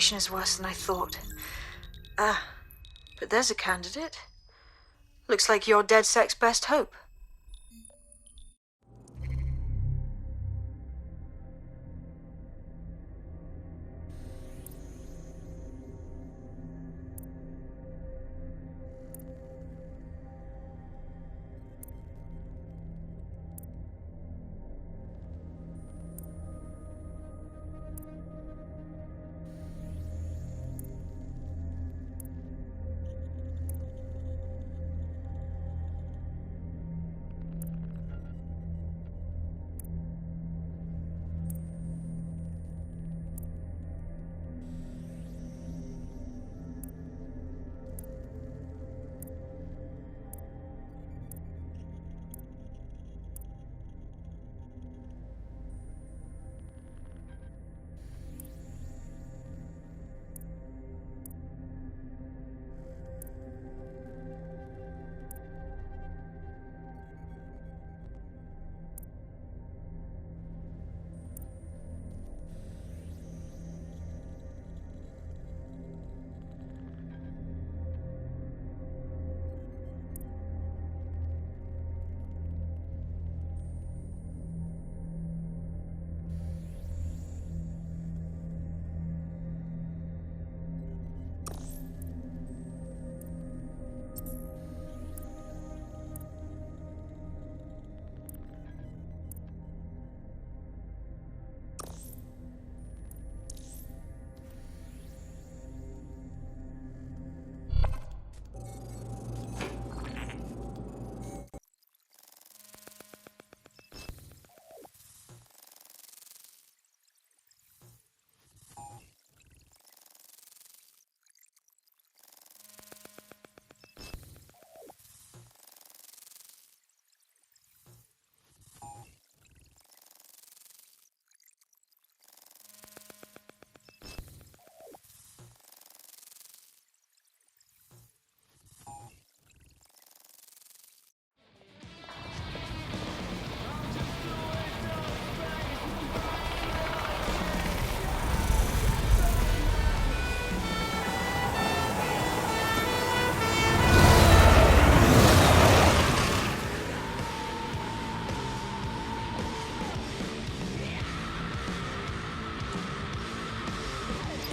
situation is worse than I thought. But there's a candidate. Looks like you're DedSec's best hope.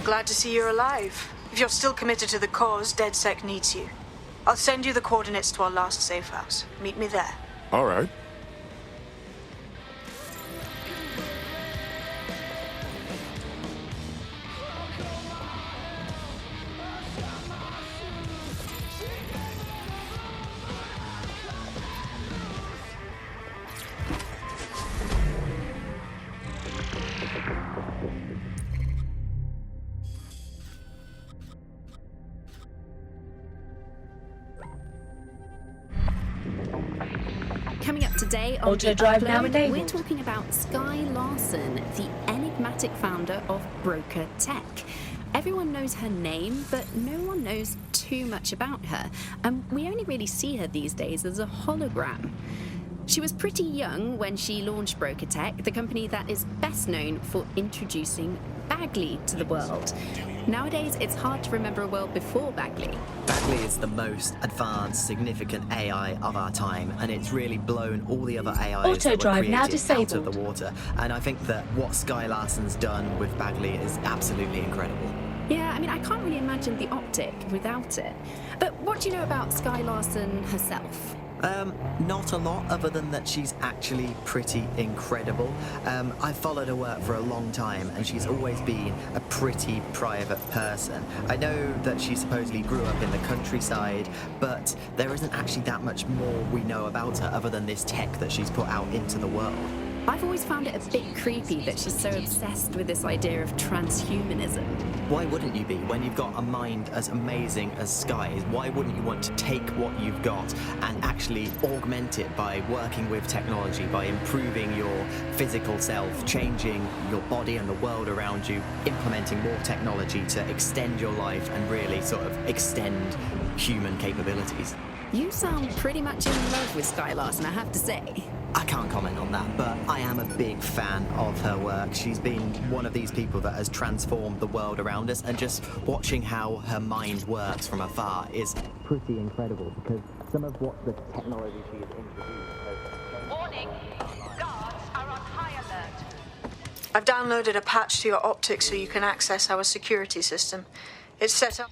Glad to see you're alive. If you're still committed to the cause, DedSec needs you. I'll send you the coordinates to our last safe house. Meet me there. All right. Coming up today on Auto The drive Upload, now enabled. we're talking about Sky Larson, the enigmatic founder of Broker Tech. Everyone knows her name, but no one knows too much about her, and we only really see her these days as a hologram. She was pretty young when she launched Broker Tech, the company that is best known for introducing Bagley to the world. Nowadays, it's hard to remember a world before Bagley. Bagley is the most advanced, significant AI of our time, and it's really blown all the other AIs Auto that were drive now created out of disabled. the water. And I think that what Sky Larson's done with Bagley is absolutely incredible. Yeah, I mean, I can't really imagine the optic without it. But what do you know about Sky Larson herself? Not a lot, other than that she's actually pretty incredible. I've followed her work for a long time, and she's always been a pretty private person. I know that she supposedly grew up in the countryside, but there isn't actually that much more we know about her other than this tech that she's put out into the world. I've always found it a bit creepy that she's so obsessed with this idea of transhumanism. Why wouldn't you be? When you've got a mind as amazing as Sky's, why wouldn't you want to take what you've got and actually augment it by working with technology, by improving your physical self, changing your body and the world around you, implementing more technology to extend your life and really sort of extend human capabilities? You sound pretty much in love with Sky Larson, I have to say. I can't comment on that, but I am a big fan of her work. She's been one of these people that has transformed the world around us, and just watching how her mind works from afar is pretty incredible, because some of what the technology she has introduced has... Warning! Guards are on high alert. I've downloaded a patch to your optics so you can access our security system. It's set up...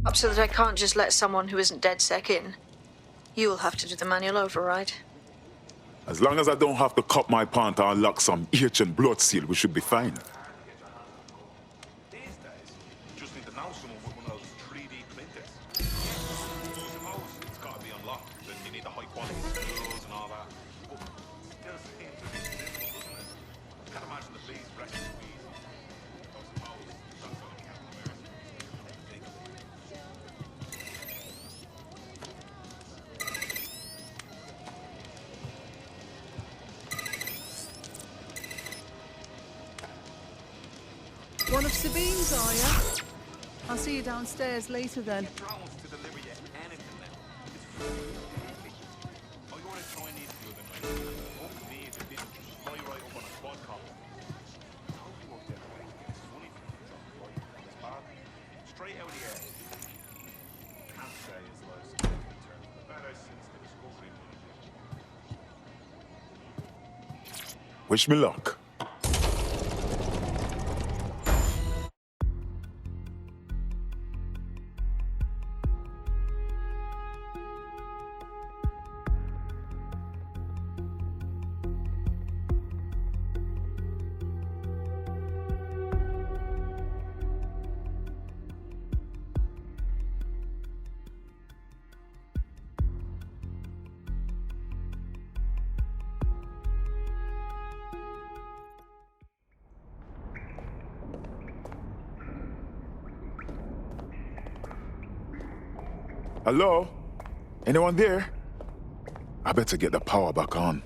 up so that I can't just let someone who isn't DedSec in. You'll have to do the manual override. As long as I don't have to cut my pant or unlock some ancient blood seal, we should be fine. These days, you just need to know someone with one of those 3D printers. Suppose it's got to be unlocked, then you need the high quality screws and all that. But it still seems a bit simple, doesn't it? I can't imagine the police pressing the squeeze. So suppose that's what we have to wear. One of Sabine's, are you? I'll see you downstairs later then. Drones to deliver you anything now. It's really all you want to try and need to do then, right? What for me if it didn't just fly right up on a quadcopter. I hope you work that way. It's funny for you, right? It's bad. Straight out of the air. Can't say his life's turned for the better since the discovery. Wish me luck. Hello? Anyone there? I better get the power back on.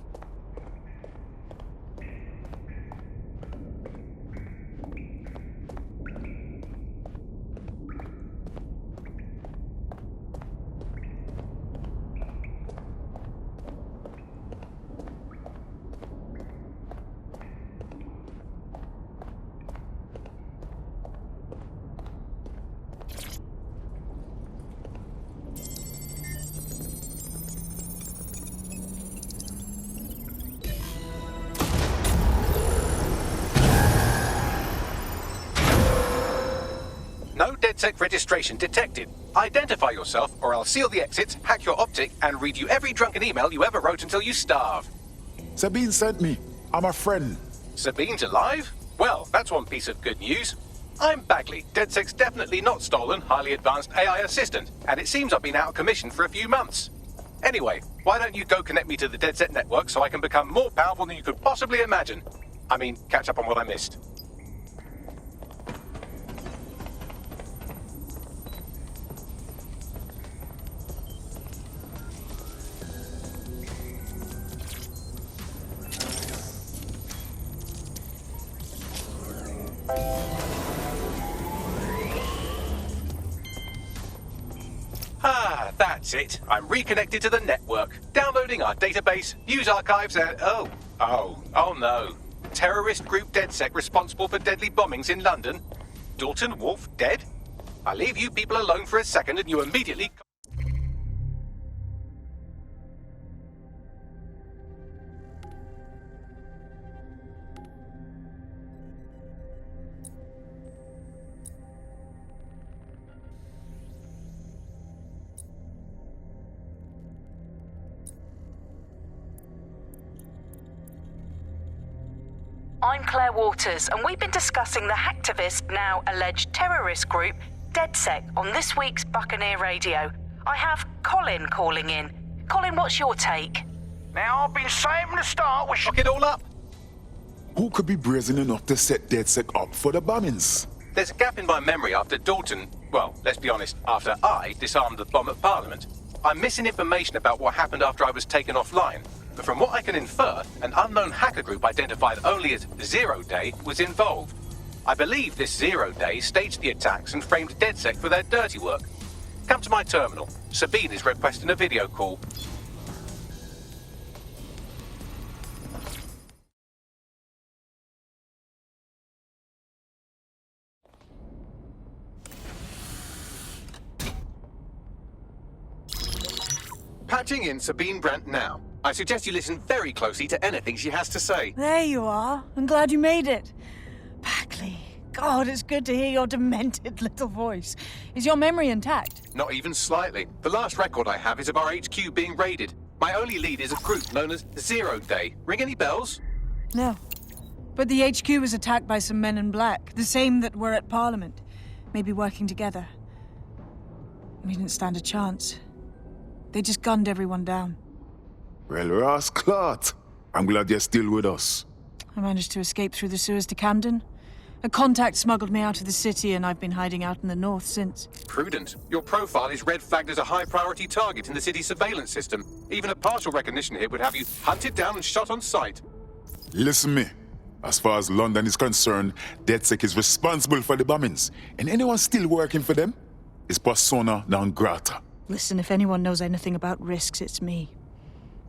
No DedSec registration detected. Identify yourself, or I'll seal the exits, hack your optic, and read you every drunken email you ever wrote until you starve. Sabine sent me. I'm a friend. Sabine's alive? Well, that's one piece of good news. I'm Bagley, DedSec's definitely not stolen, highly advanced AI assistant, and it seems I've been out of commission for a few months. Anyway, why don't you go connect me to the DedSec network so I can become more powerful than you could possibly imagine? I mean, catch up on what I missed. Ah, that's it. I'm reconnected to the network, downloading our database, news archives, and oh no. Terrorist group DedSec responsible for deadly bombings in London. Dalton Wolf dead? I leave you people alone for a second and you immediately... I'm Claire Waters, and we've been discussing the hacktivist, now alleged terrorist group, DedSec, on this week's Buccaneer Radio. I have Colin calling in. Colin, what's your take? Now, I've been saying from the start we should... Lock it all up. Who could be brazen enough to set DedSec up for the bombings? There's a gap in my memory after Dalton... Well, let's be honest, after I disarmed the bomb at Parliament. I'm missing information about what happened after I was taken offline. But from what I can infer, an unknown hacker group identified only as Zero Day was involved. I believe this Zero Day staged the attacks and framed DedSec for their dirty work. Come to my terminal. Sabine is requesting a video call. Patching in Sabine Brandt now. I suggest you listen very closely to anything she has to say. There you are. I'm glad you made it. Bagley. God, it's good to hear your demented little voice. Is your memory intact? Not even slightly. The last record I have is of our HQ being raided. My only lead is a group known as Zero Day. Ring any bells? No. But the HQ was attacked by some men in black, the same that were at Parliament. Maybe working together. We didn't stand a chance. They just gunned everyone down. Well, Ross Clark, I'm glad you're still with us. I managed to escape through the sewers to Camden. A contact smuggled me out of the city, and I've been hiding out in the north since. Prudent. Your profile is red flagged as a high-priority target in the city's surveillance system. Even a partial recognition hit would have you hunted down and shot on sight. Listen me. As far as London is concerned, DedSec is responsible for the bombings. And anyone still working for them is persona non grata. Listen, if anyone knows anything about risks, it's me.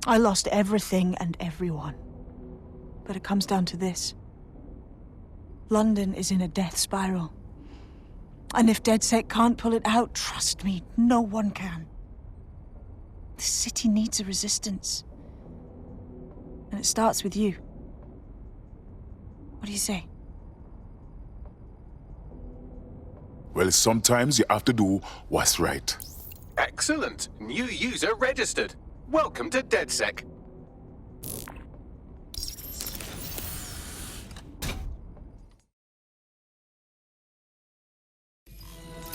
I lost everything and everyone. But it comes down to this. London is in a death spiral. And if DedSec can't pull it out, trust me, no one can. The city needs a resistance. And it starts with you. What do you say? Well, sometimes you have to do what's right. Excellent. New user registered. Welcome to DedSec.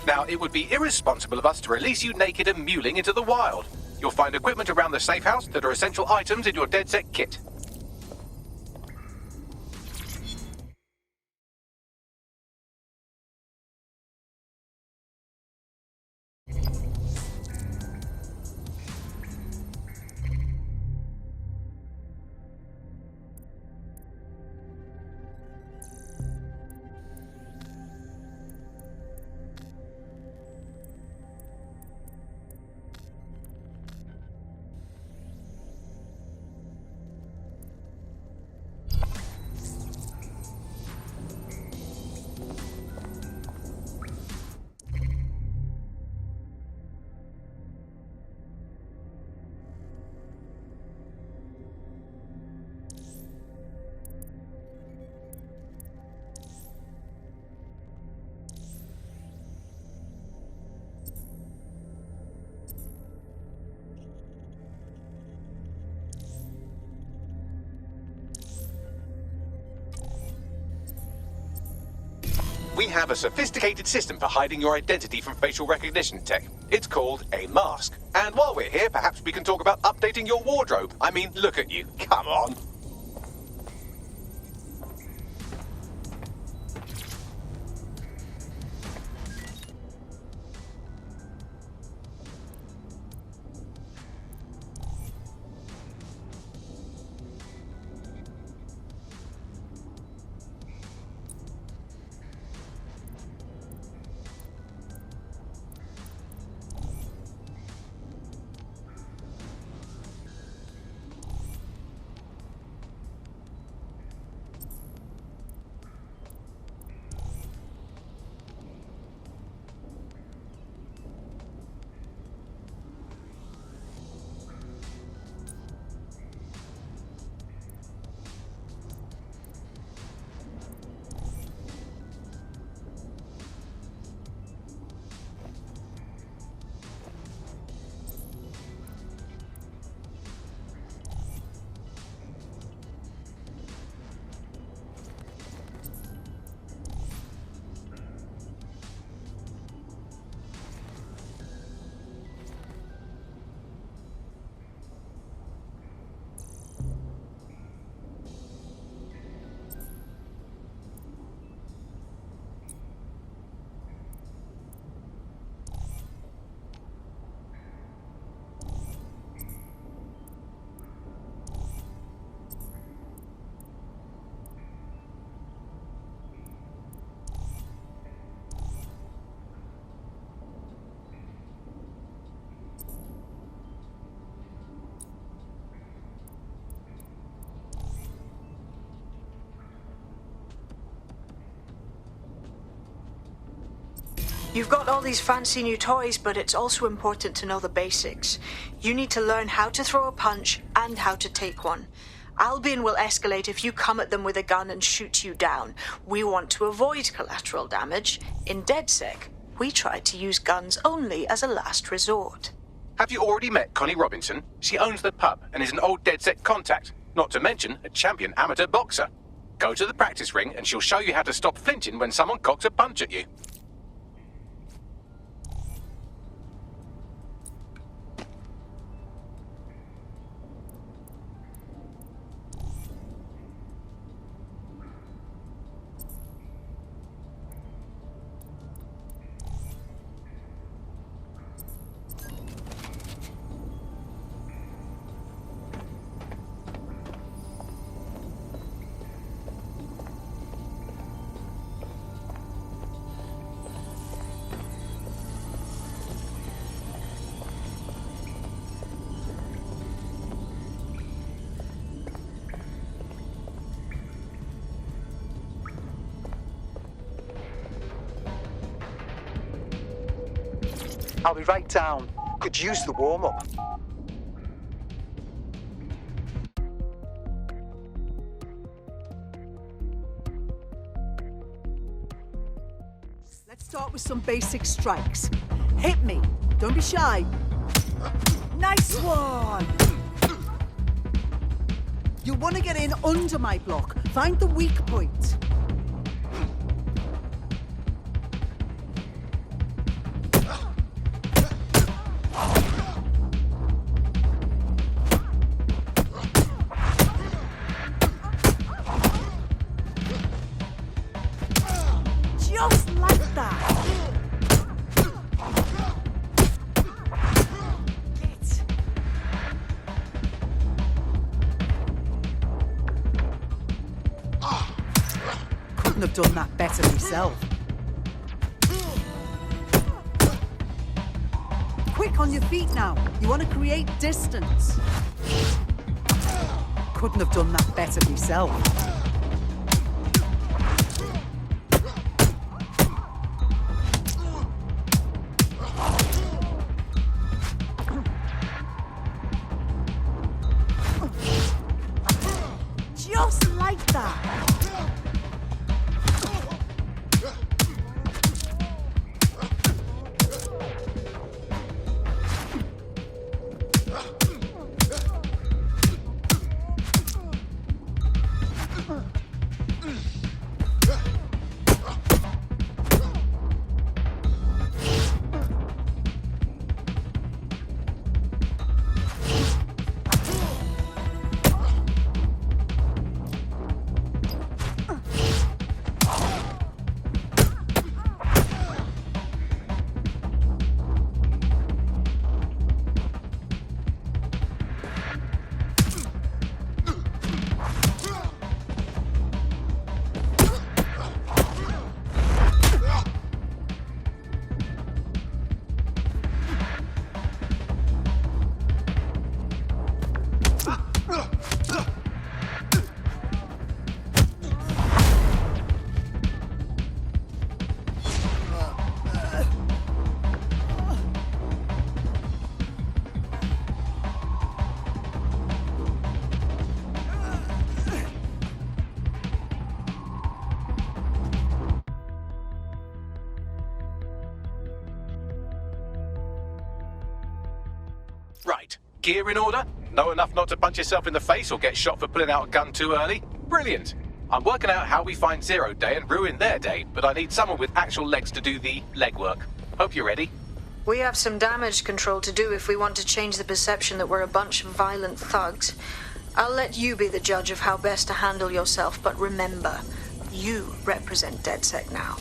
Now, it would be irresponsible of us to release you naked and mewling into the wild. You'll find equipment around the safe house that are essential items in your DedSec kit. We have a sophisticated system for hiding your identity from facial recognition tech. It's called a mask. And while we're here, perhaps we can talk about updating your wardrobe. I mean, look at you. Come on. You've got all these fancy new toys, but it's also important to know the basics. You need to learn how to throw a punch and how to take one. Albion will escalate if you come at them with a gun and shoot you down. We want to avoid collateral damage. In DedSec, we try to use guns only as a last resort. Have you already met Connie Robinson? She owns the pub and is an old DedSec contact, not to mention a champion amateur boxer. Go to the practice ring and she'll show you how to stop flinching when someone cocks a punch at you. I'll be right down. Could use the warm-up. Let's start with some basic strikes. Hit me. Don't be shy. Nice one! You want to get in under my block. Find the weak point. Just like that. It. Couldn't have done that better myself. Quick on your feet now. You want to create distance. Couldn't have done that better myself. Just like that. Right. Gear in order? Know enough not to punch yourself in the face or get shot for pulling out a gun too early? Brilliant. I'm working out how we find Zero Day and ruin their day, but I need someone with actual legs to do the legwork. Hope you're ready. We have some damage control to do if we want to change the perception that we're a bunch of violent thugs. I'll let you be the judge of how best to handle yourself, but remember, you represent DedSec now.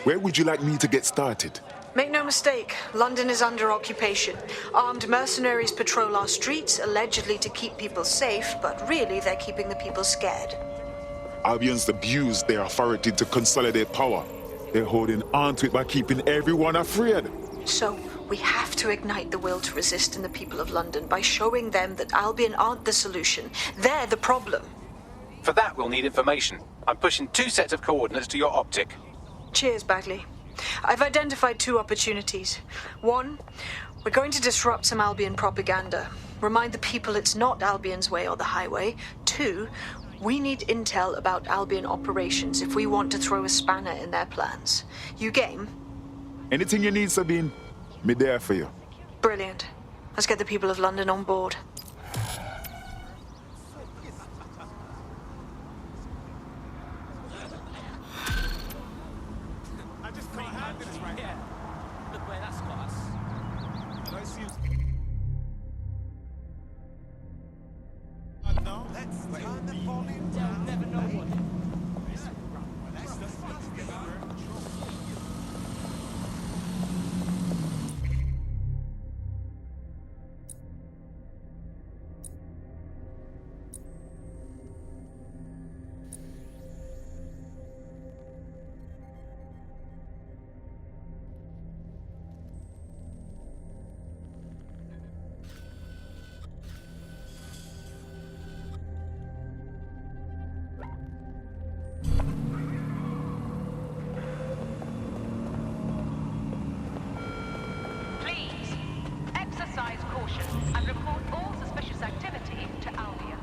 Where would you like me to get started? Make no mistake, London is under occupation. Armed mercenaries patrol our streets, allegedly to keep people safe, but really they're keeping the people scared. Albions abuse their authority to consolidate power. They're holding on to it by keeping everyone afraid. So, we have to ignite the will to resist in the people of London by showing them that Albion aren't the solution. They're the problem. For that, we'll need information. I'm pushing 2 sets of coordinates to your optic. Cheers, Bagley. I've identified 2 opportunities. 1, we're going to disrupt some Albion propaganda. Remind the people it's not Albion's way or the highway. 2, we need intel about Albion operations if we want to throw a spanner in their plans. You game? Anything you need, Sabine, me there for you. Brilliant. Let's get the people of London on board. And report all suspicious activity to Albion.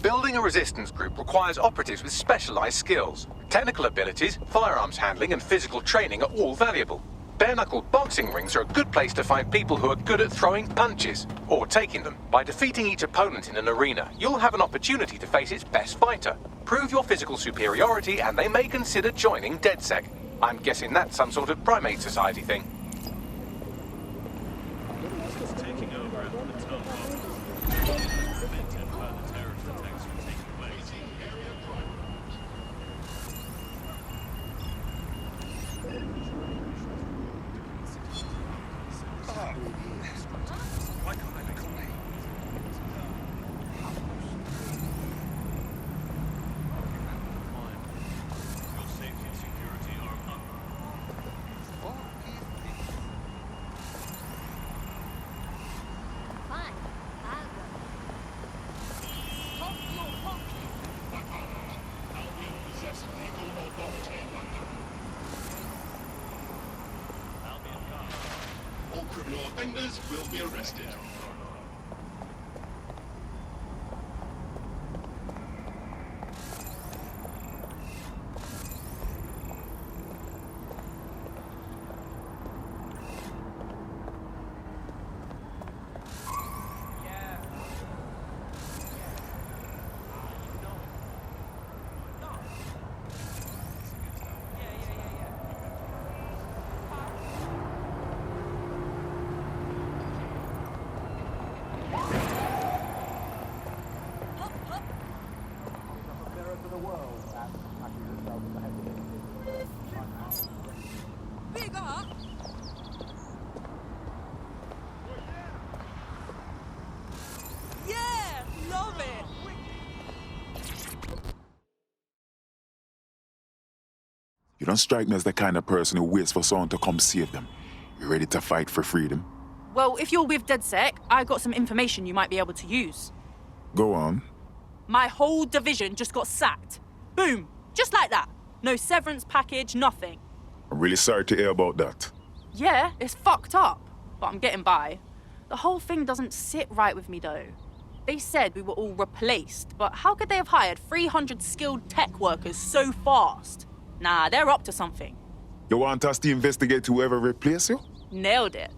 Building a resistance group requires operatives with specialized skills. Technical abilities, firearms handling, and physical training are all valuable. Bare-knuckled boxing rings are a good place to find people who are good at throwing punches, or taking them. By defeating each opponent in an arena, you'll have an opportunity to face its best fighter. Prove your physical superiority, and they may consider joining DedSec. I'm guessing that's some sort of primate society thing. Criminal offenders will be arrested. You don't strike me as the kind of person who waits for someone to come save them. You ready to fight for freedom? Well, if you're with DedSec, I've got some information you might be able to use. Go on. My whole division just got sacked. Boom! Just like that. No severance package, nothing. I'm really sorry to hear about that. Yeah, it's fucked up, but I'm getting by. The whole thing doesn't sit right with me, though. They said we were all replaced, but how could they have hired 300 skilled tech workers so fast? Nah, they're up to something. You want us to investigate whoever replaced you? Nailed it.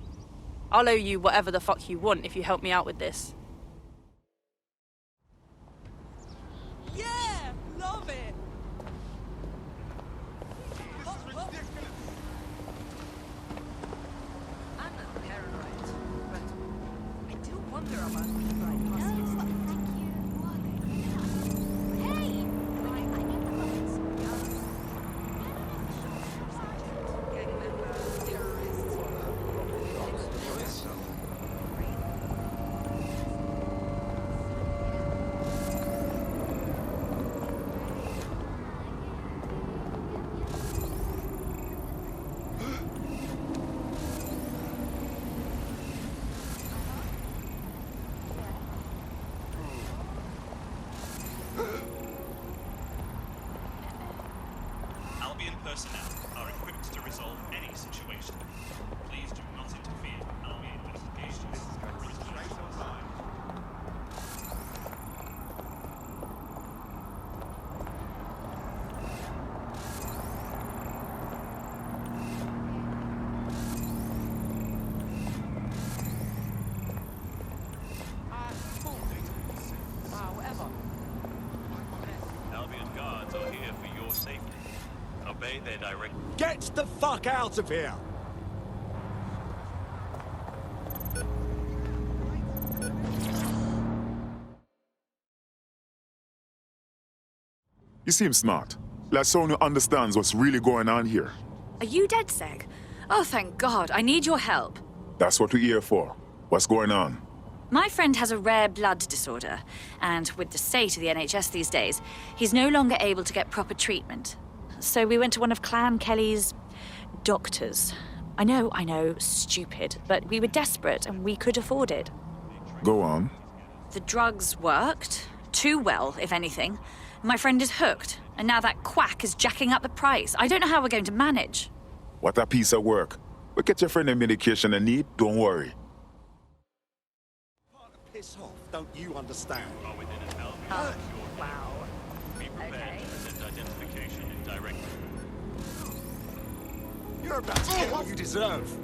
I'll owe you whatever the fuck you want if you help me out with this. Yeah! Love it! Albion personnel are equipped to resolve any situation. Please do not interfere in Army investigations. Albion guards are here for your safety. Obey their direct... Get the fuck out of here! You seem smart. Like someone who understands what's really going on here. Are you DedSec? Oh, thank God. I need your help. That's what we're here for. What's going on? My friend has a rare blood disorder, and with the state of the NHS these days, he's no longer able to get proper treatment. So we went to one of Clan Kelly's doctors. I know, stupid, but we were desperate and we could afford it. Go on. The drugs worked. Too well, if anything. My friend is hooked, and now that quack is jacking up the price. I don't know how we're going to manage. What a piece of work. We'll get your friend the medication they need, don't worry. Piss off, don't you understand? Are within an Albion secure Wow. Be prepared to present identification in direct... You're about to get what you deserve.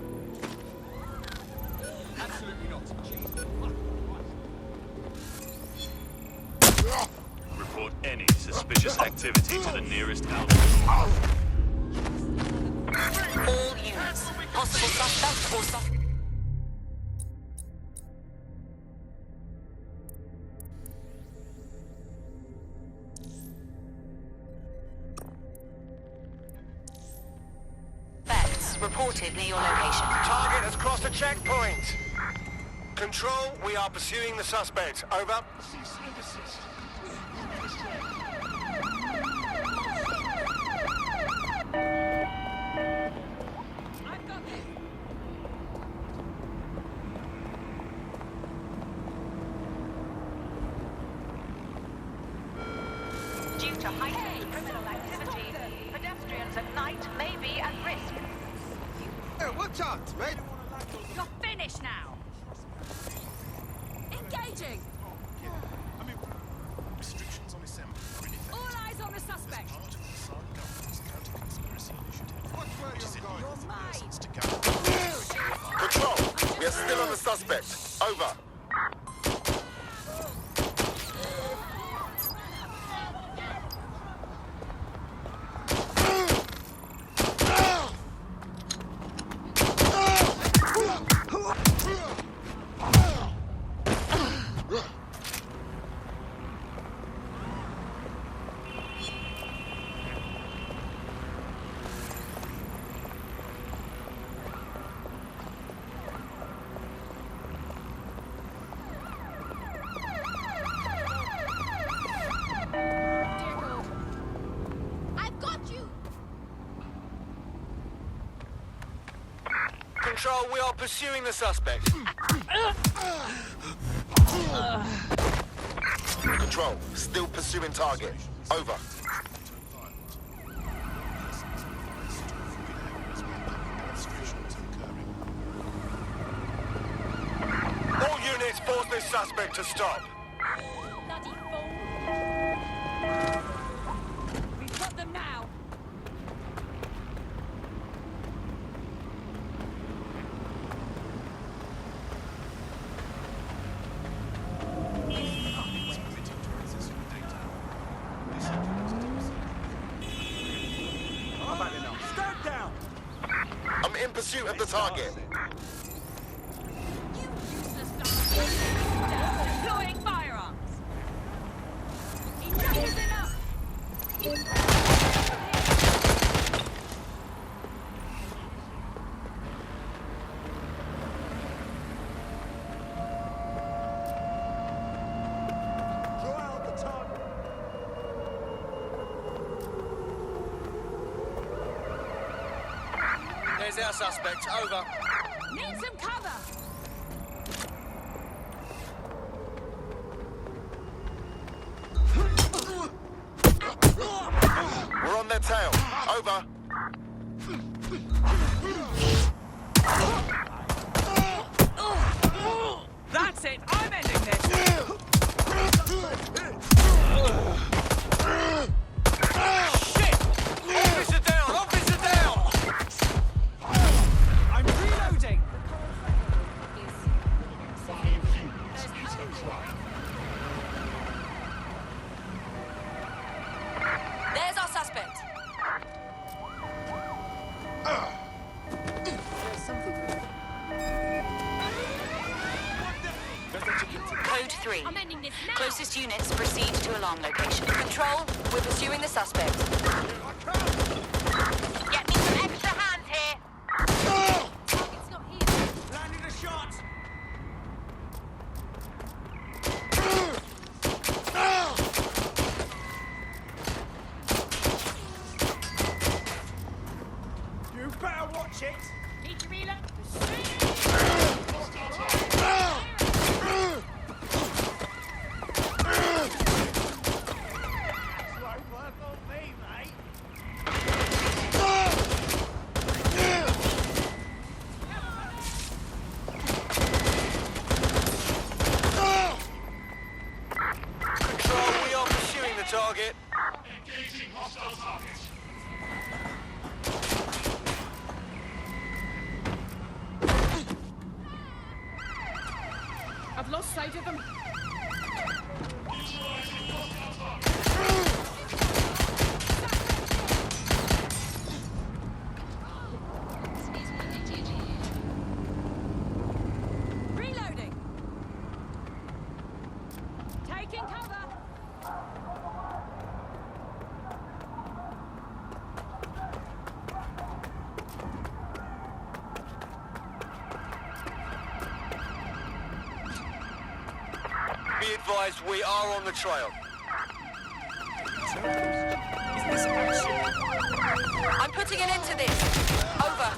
Absolutely not. Report any suspicious activity to the nearest Albion. All units. Possible suspect or suspect. Reported near your location. Target has crossed a checkpoint. Control, we are pursuing the suspect. Over. Cease and desist. I've got this. Due to heightened criminal activity, pedestrians at night may be at risk. Watch out, mate. You're finished now. Engaging. I mean, restrictions on assembly are in effect. All eyes on the suspect. Part of the Assad government's counter-conspiracy initiative. Watch where Which is you're in going. line with the persons to gather. Control, we are still on the suspect. Over. Control, we are pursuing the suspect. Control, still pursuing target. Over. All units force this suspect to stop. Bloody fool. We've got them now. Stand down! I'm in pursuit of the target. You useless bastard. There's our suspect. Over. Need some cover! We're on their tail. Over. That's it! I'm ending this! Shit! Officer down! Officer down! I'm reloading! There's our suspect. Code 3. Closest units proceed to alarm location. Control, we're pursuing the suspect. Get me some extra hands here. Target's not here. Landing a shot! You better watch it! Need to reload. Control, we are pursuing the target. Engaging hostile target. I've lost sight of them. Neutralizing hostile target. Reloading! Taking cover! Be advised, we are on the trail. I'm putting an end to this. Over.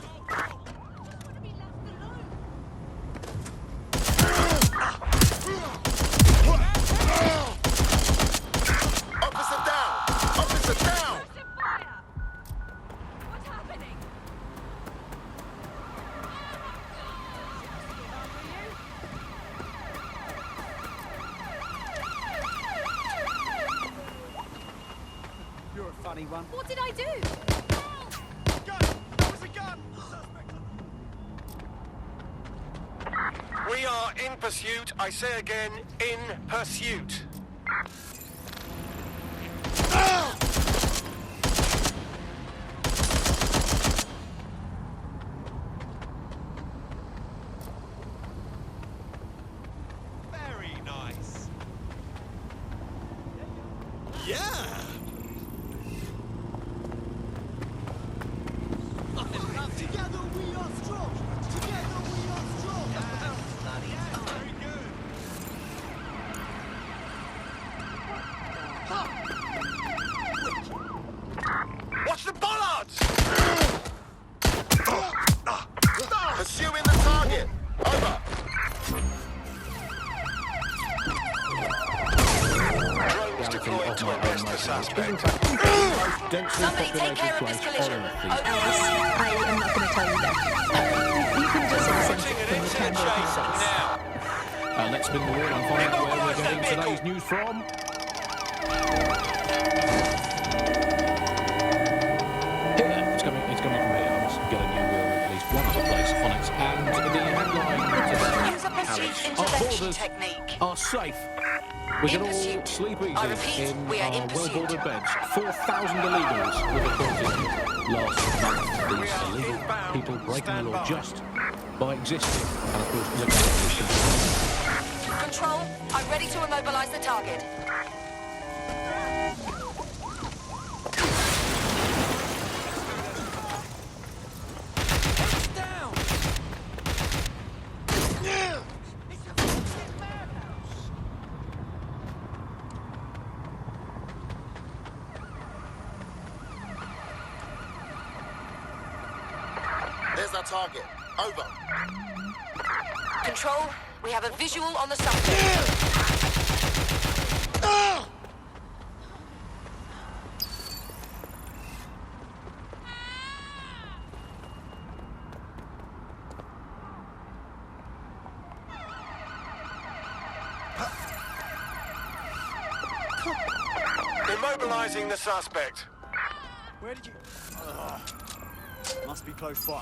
Officer down! Officer down! What's happening? You're a funny one. What did I do? Gun! That was a gun! We are in pursuit. I say again, in pursuit. Very nice. Yeah! Together we are strong! Together we are strong! Very good! Watch the bollards! Pursuing the target! Over! Drones deployed to arrest the suspect. Somebody take care of this collision. Over. I am not going to tell you that. You can just Putting an end to the chase now. Let's spin the wheel and find out where we're getting today's news from. Here, it's coming from here. I must get a new wheel at least one other place on it. And the headline Use a pursuit our intervention borders technique. are safe. We can In all pursuit. sleep easy I repeat, in we are our in pursuit. well-bordered beds. 4,000 illegals were reported last month. These illegal people breaking the law just by existing. And of course, illegally. Control, I'm ready to immobilize the target. There's There's our target. Over. Control, we have a visual on the suspect. Immobilizing the suspect. Where did you... must be close by.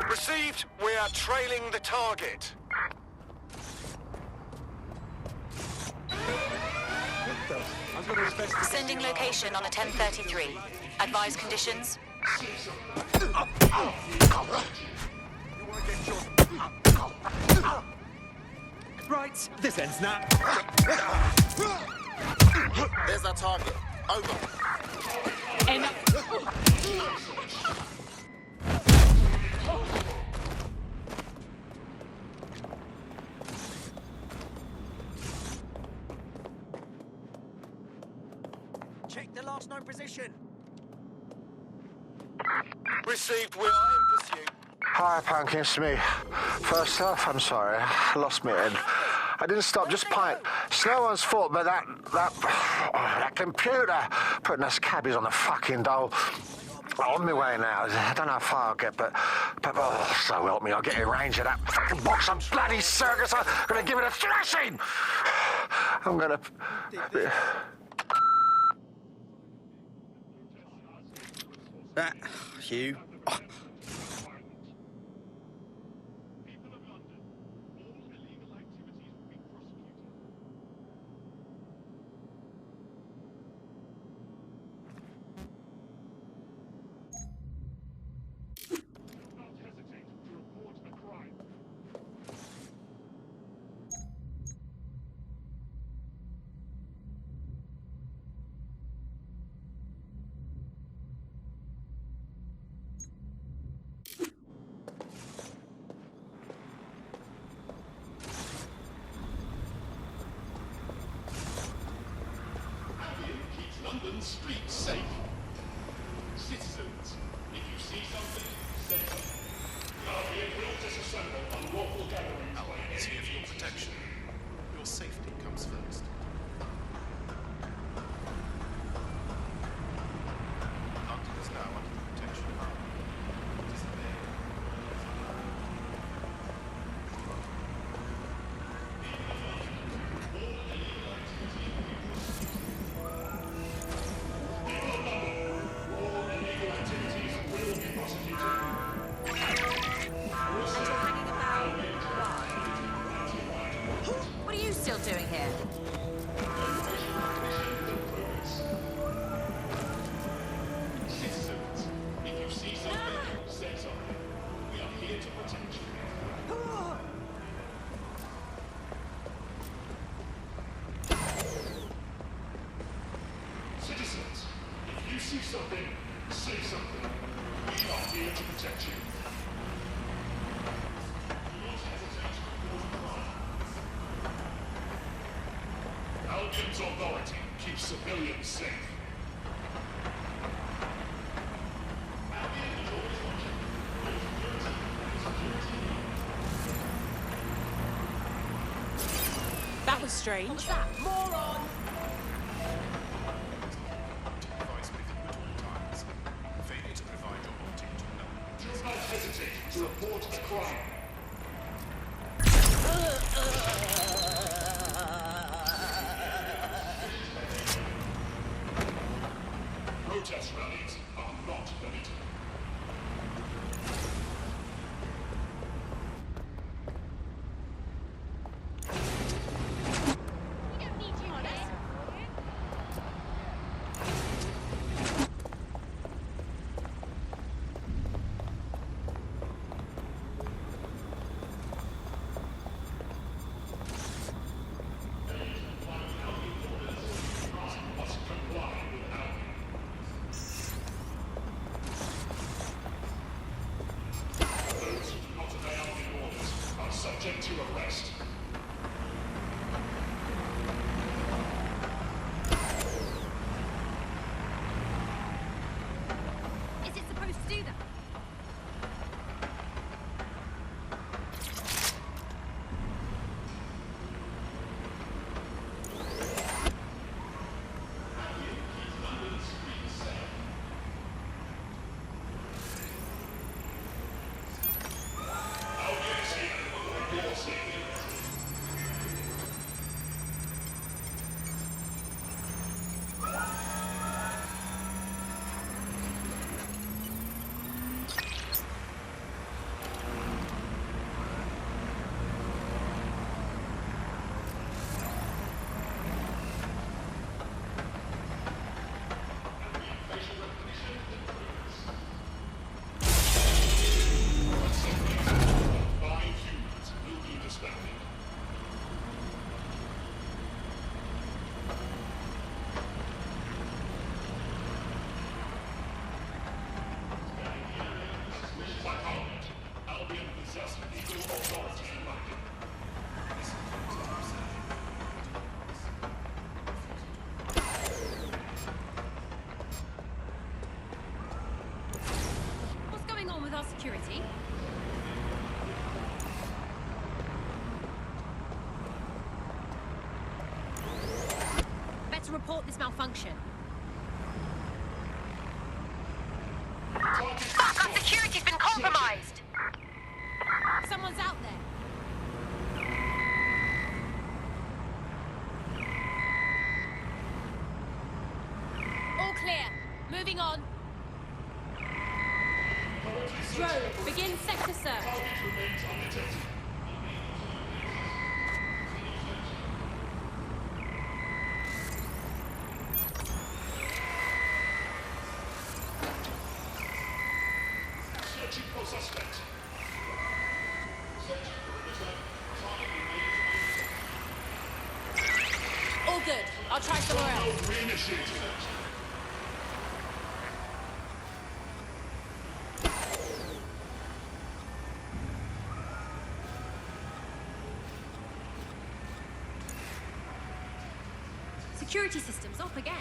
Received. We are trailing the target. Sending location on a 1033. Advise conditions. Right, this ends now. There's our target. Over. Check the last known position. Received. We are in pursuit. Hi, Pumpkin, it's me. First off, I'm sorry. I lost my head. I didn't stop, just pint. It's no one's fault, but that computer putting us cabbies on the fucking dole. On my way now. I don't know how far I'll get, but oh, so help me, I'll get in range of that fucking box of bloody circus. I'm gonna give it a thrashing. I'm gonna... Hugh. London streets safe. Citizens, if you see something, say something. Guardian will disassemble unlawful gatherings by any here for your protection. Your safety comes first. London is now under the protection of our it is there. What are you still doing here? Citizens, if you see something, say something. We are here to protect you. Citizens, if you see something, say something. We are here to protect you. Do not hesitate to report a crime. Albions Authority keeps civilians safe. That was strange. Moron! Device with you at all times. Failure to provide your wanting to know. Do not hesitate to report a crime. Protest rallies are not permitted. to report this malfunction. Fuck, our security's been compromised! Someone's out there. All clear. Moving on. Drone, begin sector search. Searching for suspect. All good. I'll try somewhere else. Reinitiated. Security systems up again.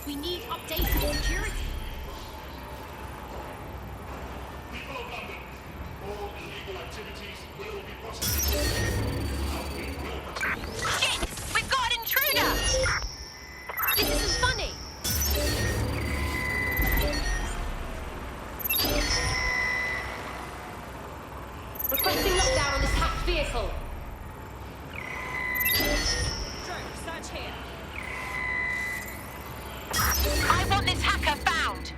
We need updated security. People of London, all illegal activities will be prosecuted. We will protect. Shit! We've got an intruder! This isn't funny. Requesting lockdown on this hacked vehicle. Drone, search here. I want this hacker found!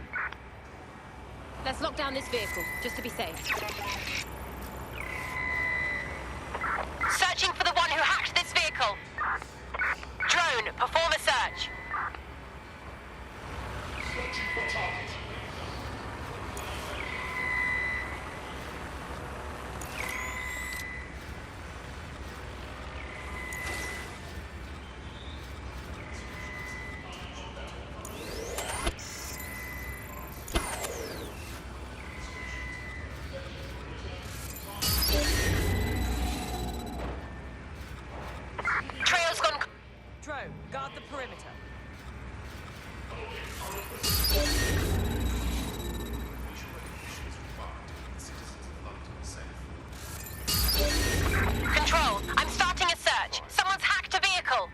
Let's lock down this vehicle, just to be safe. Searching for the one who hacked this vehicle. Drone, perform a search. Searching for target. Trail's gone. Drone, guard the perimeter. Control, I'm starting a search. Someone's hacked a vehicle.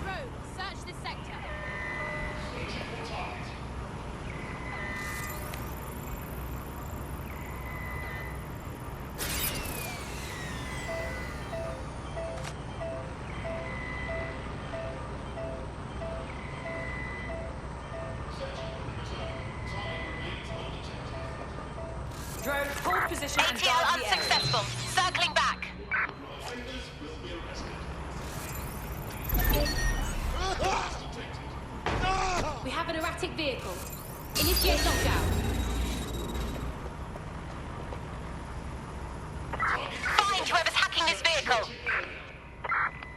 Drone, search this sector. Drone, hold position and ATL guard the area. unsuccessful. Circling back. We have an erratic vehicle. Initiate lockdown. Find whoever's hacking this vehicle.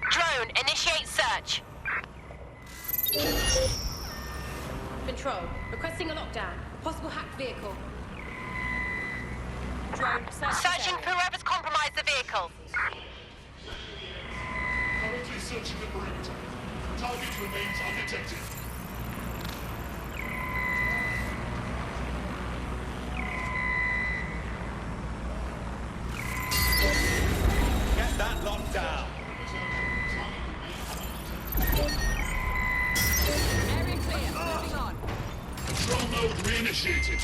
Drone, initiate search. Control, requesting a lockdown. Possible hacked vehicle. Drone, search Searching for whoever's compromised the vehicle. Currently searching the perimeter. Target remains undetected. Get that locked down. Area clear. Moving on. Control mode reinitiated.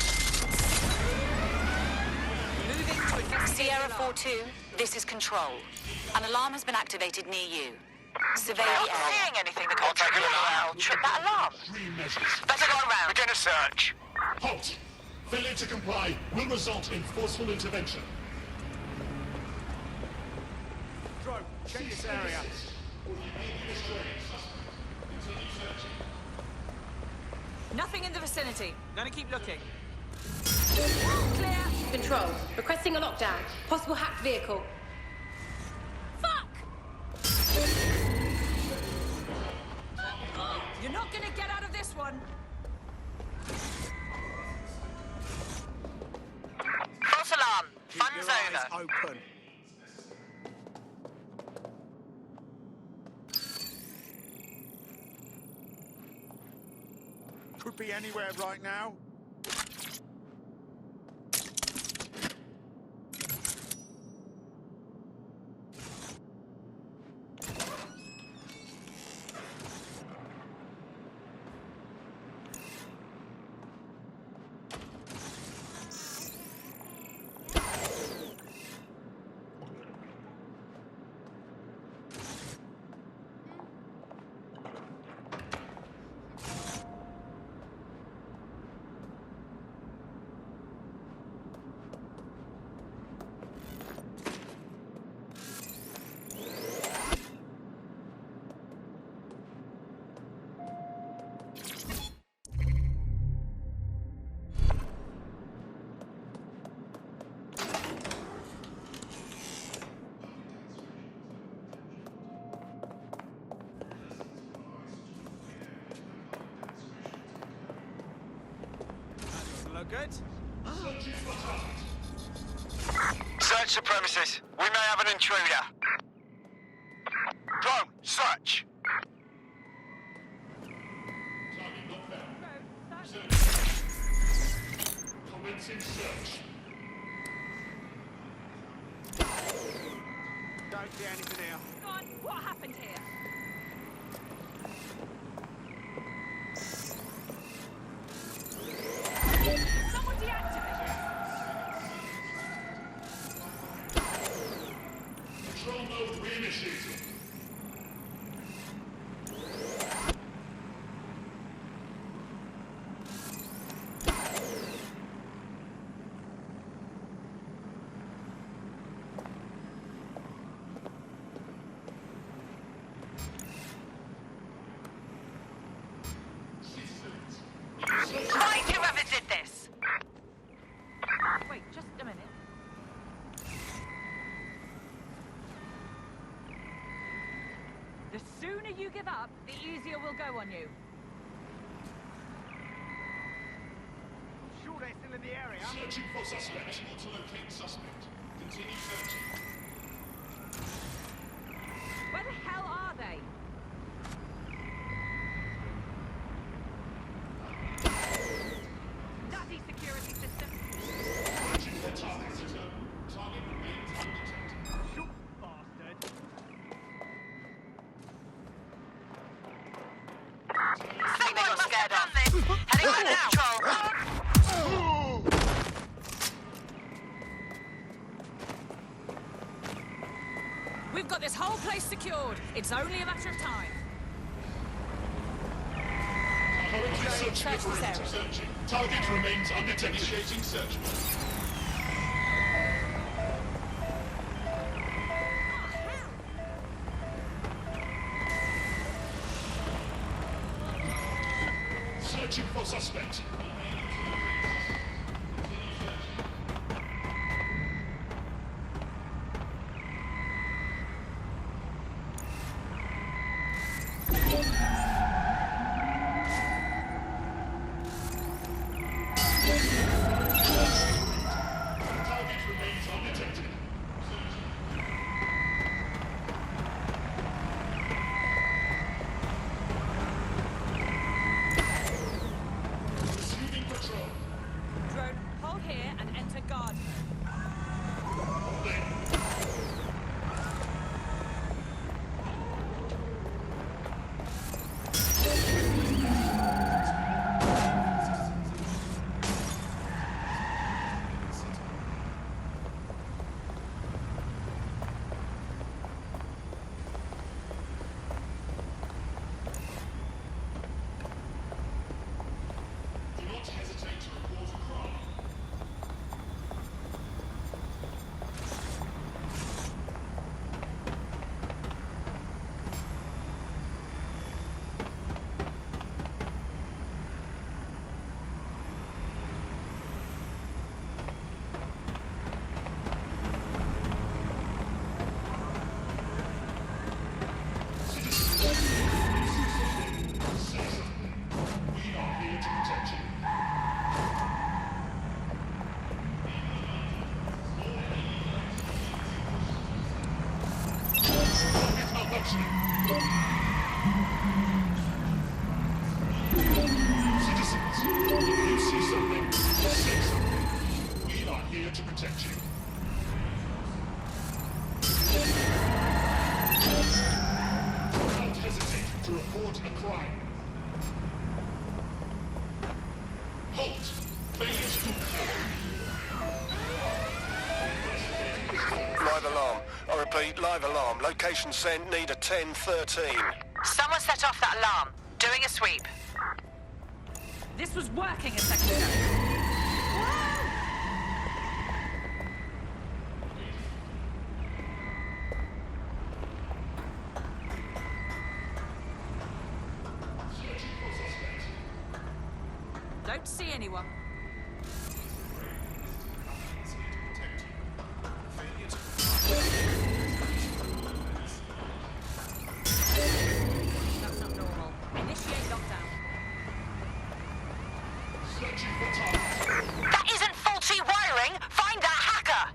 Sierra 4-2, this is Control. An alarm has been activated near you. Survey the area. Not seeing anything that could trigger that alarm. Better go around. Begin a search. Halt! Failure to comply will result in forceful intervention. Drone, check this area. Nothing in the vicinity. Gonna keep looking. Clear. Control, requesting a lockdown. Possible hacked vehicle. Fuck! You're not gonna get out of this one. False alarm. Fun's over. Open. Could be anywhere right now. Look good? Search the premises. We may have an intruder. Drone, search. Commencing search. Don't see anything here. God, what happened here? Someone deactivate Control mode reinitiated. Find whoever did this. Wait, just a minute. The sooner you give up, the easier we'll go on you. I'm sure they're still in the area. Searching for suspect. Able to locate suspect. Continue searching. Where the hell are they? Nutty security system. Searching for target. Target remains undetected. Shoot, bastard. Think they got scared off. Heading back now. We've got this whole place secured. It's only a matter of time. Currently searching search the this perimeter. area. Searching. Target remains undetected. Initiating search. Searching for suspect. Target remains undetected. Receiving Citizens, if you see something, say something. We are here to protect you. Don't hesitate to report a crime. Halt! Failures to Live alarm. I repeat, live alarm. Location sent, need a 1013. Someone set off that alarm. Doing a sweep. This was working a second ago. Don't see anyone. That's not normal. Initiate lockdown. That isn't faulty wiring! Find that hacker!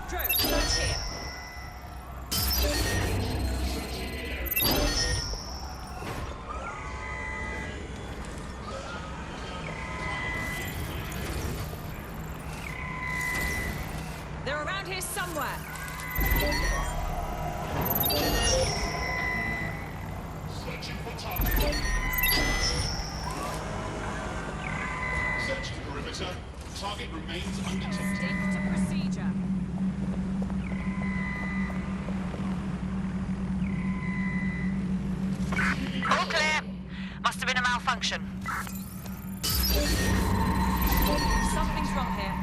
Drone, search here. They're around here somewhere. Searching for target. Search the perimeter. Target remains undetected. Stick to procedure. All clear. Must have been a malfunction. Something's wrong here.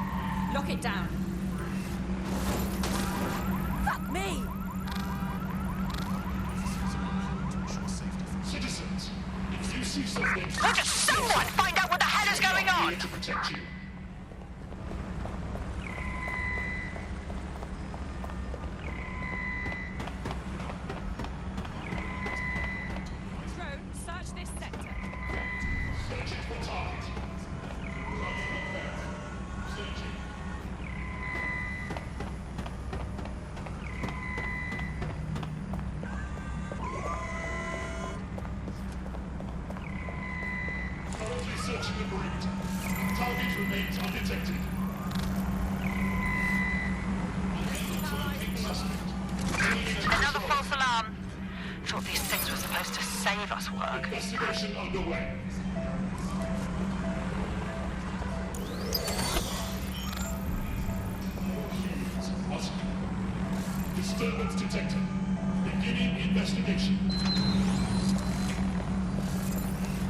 Lock it down. Fuck me! Citizens, if you see something, Would someone find out what the hell is going on? here to protect you. Drone, search this sector. Searching for target. Currently searching the perimeter. Target remains undetected. Another false alarm. Thought these things were supposed to save us work. Investigation underway. What? Disturbance detected. Beginning investigation.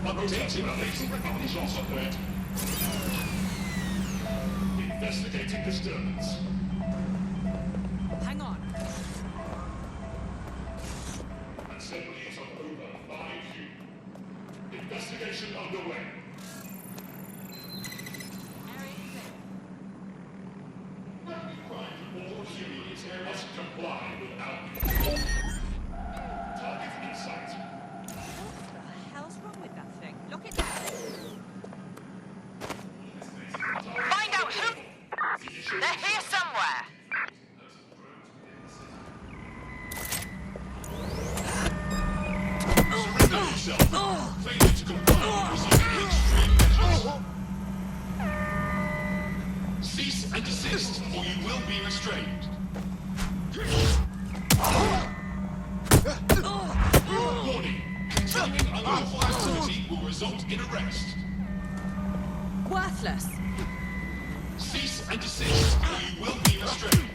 Updating basic recognition software. Investigating disturbance. Hang on. Assemblies of over 5Q. Investigation underway. All humans must comply without target in sight. What the hell's wrong with that thing? Lock it down. Find out who... They're here somewhere. Surrender yourself. Failure to comply will result in extreme measures. Cease and desist, or you will be restrained. Warning. Continuing unlawful activity will result in arrest. Worthless. Cease and desist, or you will be restrained.